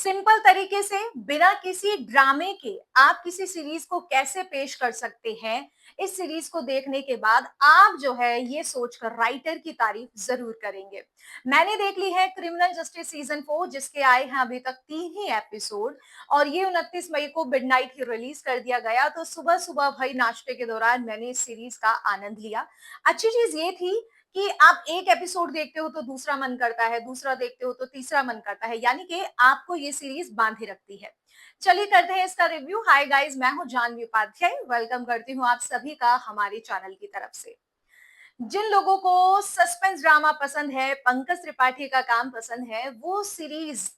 Simple तरीके से बिना किसी ड्रामे के आप किसी सीरीज को कैसे पेश कर सकते हैं। इस सीरीज को देखने के बाद आप जो है ये सोचकर राइटर की तारीफ जरूर करेंगे। मैंने देख ली है क्रिमिनल जस्टिस सीजन 4, जिसके आए हैं अभी तक 3 ही एपिसोड और ये 29 मई को मिडनाइट ही रिलीज कर दिया गया। तो सुबह सुबह भाई नाश्ते के दौरान मैंने इस सीरीज का आनंद लिया। अच्छी चीज ये थी कि आप एक एपिसोड देखते हो तो दूसरा मन करता है, दूसरा देखते हो तो तीसरा मन करता है, यानी कि आपको ये सीरीज बांधे रखती है। चलिए करते हैं इसका रिव्यू। हाय गाइस, मैं हूं जानवी उपाध्याय, वेलकम करती हूं आप सभी का हमारे चैनल की तरफ से। जिन लोगों को सस्पेंस ड्रामा पसंद है, पंकज त्रिपाठी का काम पसंद है, वो सीरीज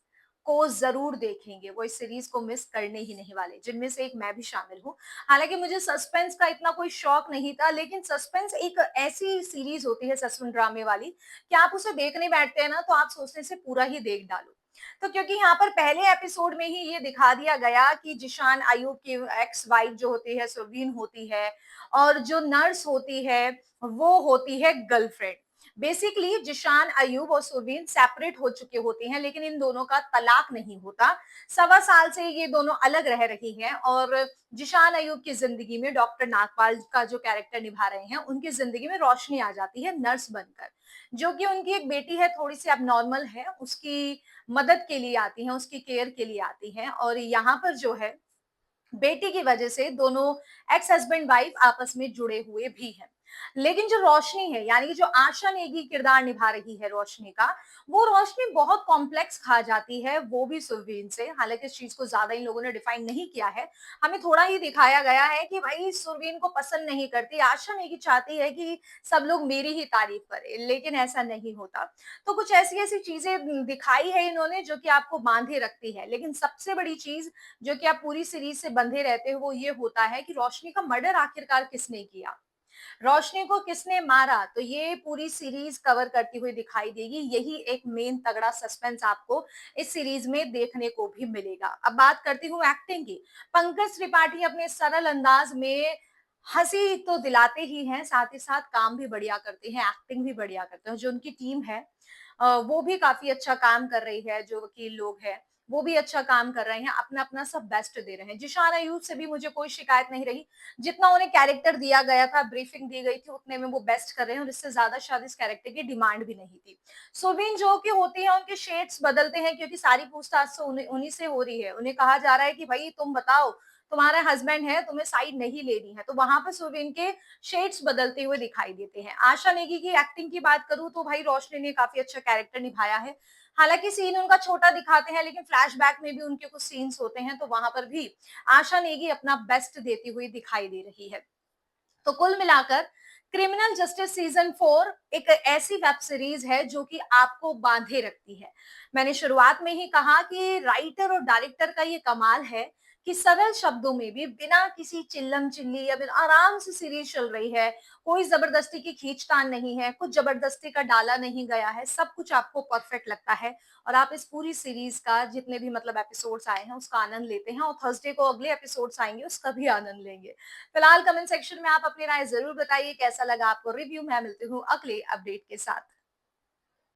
को जरूर देखेंगे, वो इस सीरीज को मिस करने ही नहीं वाले, जिनमें से एक मैं भी शामिल हूँ। हालांकि मुझे सस्पेंस का इतना कोई शौक नहीं था, लेकिन सस्पेंस एक ऐसी सीरीज होती है सस्पेंस ड्रामे वाली कि आप उसे देखने बैठते हैं ना तो आप सोचते हैं इसे पूरा ही देख डालो। तो क्योंकि यहाँ पर पहले एपिसोड में ही ये दिखा दिया गया कि जिशान अयूब की एक्स वाइफ जो होती है सुरवीन होती है, और जो नर्स होती है वो होती है गर्लफ्रेंड। बेसिकली जिशान अयूब और सुरवीन सेपरेट हो चुके होते हैं, लेकिन इन दोनों का तलाक नहीं होता। 1.25 साल से ये दोनों अलग रह रही हैं और जिशान अयूब की जिंदगी में डॉक्टर नागपाल का जो कैरेक्टर निभा रहे हैं, उनकी जिंदगी में रोशनी आ जाती है नर्स बनकर। जो कि उनकी एक बेटी है, थोड़ी सी अब है, उसकी मदद के लिए आती हैं, उसकी केयर के लिए आती हैं। और यहाँ पर जो है बेटी की वजह से दोनों एक्स हस्बैंड वाइफ आपस में जुड़े हुए भी हैं। लेकिन जो रोशनी है, यानी कि जो आशा नेगी किरदार निभा रही है रोशनी का, वो रोशनी बहुत कॉम्प्लेक्स खा जाती है, वो भी सुरवीन से। हालांकि इस चीज को ज्यादा इन लोगों ने डिफाइन नहीं किया है, हमें थोड़ा ही दिखाया गया है कि भाई सुरवीन को पसंद नहीं करती आशा नेगी, चाहती है कि सब लोग मेरी ही तारीफ करें, लेकिन ऐसा नहीं होता। तो कुछ ऐसी ऐसी चीजें दिखाई है इन्होंने जो कि आपको बांधे रखती है। लेकिन सबसे बड़ी चीज जो कि आप पूरी सीरीज से बंधे रहते हो वो ये होता है कि रोशनी का मर्डर आखिरकार किसने किया, रोशनी को किसने मारा। तो ये पूरी सीरीज कवर करती हुई दिखाई देगी। यही एक मेन तगड़ा सस्पेंस आपको इस सीरीज में देखने को भी मिलेगा। अब बात करती हूँ एक्टिंग की। पंकज त्रिपाठी अपने सरल अंदाज में हंसी तो दिलाते ही हैं, साथ ही साथ काम भी बढ़िया करते हैं, एक्टिंग भी बढ़िया करते हैं। जो उनकी टीम है वो भी काफी अच्छा काम कर रही है, जो वकील लोग हैं वो भी अच्छा काम कर रहे हैं, अपना अपना सब बेस्ट दे रहे हैं। जिशान अयूब से भी मुझे कोई शिकायत नहीं रही। जितना उन्हें कैरेक्टर दिया गया था, ब्रीफिंग दी गई थी, उतने में वो बेस्ट कर रहे हैं और इससे ज्यादा शायद इस कैरेक्टर की डिमांड भी नहीं थी। सुरवीन जो कि होती है, उनके शेड्स बदलते हैं क्योंकि सारी पूछताछ तो उन्हीं से हो रही है। उन्हें कहा जा रहा है कि भाई तुम बताओ, तुम्हारा हस्बैंड है, तुम्हें साइड नहीं लेनी है। तो वहां पर सुरवीन के शेड्स बदलते हुए दिखाई देते हैं। आशा नेगी की एक्टिंग की बात करूं तो भाई रोशनी ने काफी अच्छा कैरेक्टर निभाया है। हालांकि सीन उनका छोटा दिखाते हैं, लेकिन फ्लैशबैक में भी उनके कुछ सीन्स होते हैं, तो वहां पर भी आशा नेगी अपना बेस्ट देती हुई दिखाई दे रही है। तो कुल मिलाकर क्रिमिनल जस्टिस सीजन 4 एक ऐसी वेब सीरीज है जो कि आपको बांधे रखती है। मैंने शुरुआत में ही कहा कि राइटर और डायरेक्टर का ये कमाल है कि सरल शब्दों में भी बिना किसी चिल्लम चिल्ली या फिर आराम से सीरीज चल रही है। कोई जबरदस्ती की खींचतान नहीं है, कुछ जबरदस्ती का डाला नहीं गया है, सब कुछ आपको परफेक्ट लगता है और आप इस पूरी सीरीज का जितने भी मतलब एपिसोड्स आए हैं उसका आनंद लेते हैं और थर्सडे को अगले एपिसोड्स आएंगे उसका भी आनंद लेंगे। फिलहाल कमेंट सेक्शन में आप अपनी राय जरूर बताइए, कैसा लगा आपको रिव्यू। मैं मिलती हूँ अगले अपडेट के साथ।